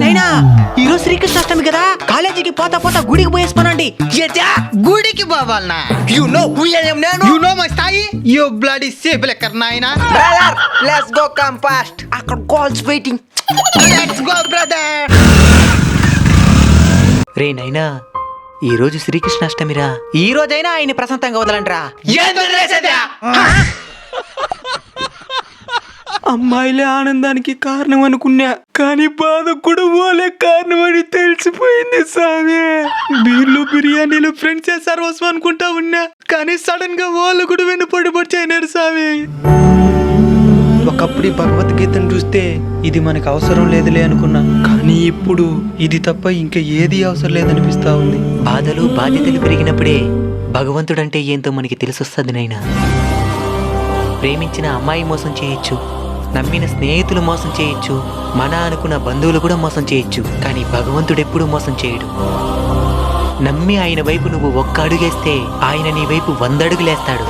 నైనా ఈరోజు శ్రీకృష్ణాష్టమి కదా, కాలేజీకి పోతా పోతా గుడికి పోయేసుకోనండి. గుడికి పోవాలనా? You know who I am నేను. యు నో మై స్థాయి. యు బ్లడీ సేబ్ లెక్కర్ నాయనా. Brother let's go come fast, అక్కడ calls waiting. Let's go brother. రే నైనా ఈ రోజు శ్రీకృష్ణాష్టమిరా, ఈ రోజైనా ఆయన్ని ప్రశాంతంగా వదలండిరా. అమ్మాయిలే ఆనందానికి కారణం అనుకున్నా, కానీ బాధ కూడా ఓలే కారణం అని తెలిసిపోయింది సామి. బీర్లు బిర్యానీలు ఫ్రెండ్స్ సర్వస్వం అనుకుంటా ఉన్నా, కానీ సడన్ గా వాళ్ళు కూడా వెన్నుపడిపడిపోయినారు సామి. ఒకప్పుడు ఈ భగవద్గీతను చూస్తే ఇది మనకు అవసరం లేదులే అనుకున్నా, కానీ ఇప్పుడు ఇది తప్ప ఇంకా ఏది అవసరం లేదనిపిస్తా ఉంది. బాధలు బాధ్యతలు పెరిగినప్పుడే భగవంతుడంటే ఏంటో మనకి తెలిసొస్తుంది నైనా. ప్రేమించిన అమ్మాయి మోసం చేయొచ్చు, నమ్మిన స్నేహితులు మోసం చేయొచ్చు, మన అనుకున్న బంధువులు కూడా మోసం చేయొచ్చు, కానీ భగవంతుడు ఎప్పుడూ మోసం చేయడు. నమ్మి ఆయన వైపు నువ్వు ఒక్క అడుగేస్తే ఆయన నీ వైపు 100 అడుగులేస్తాడు.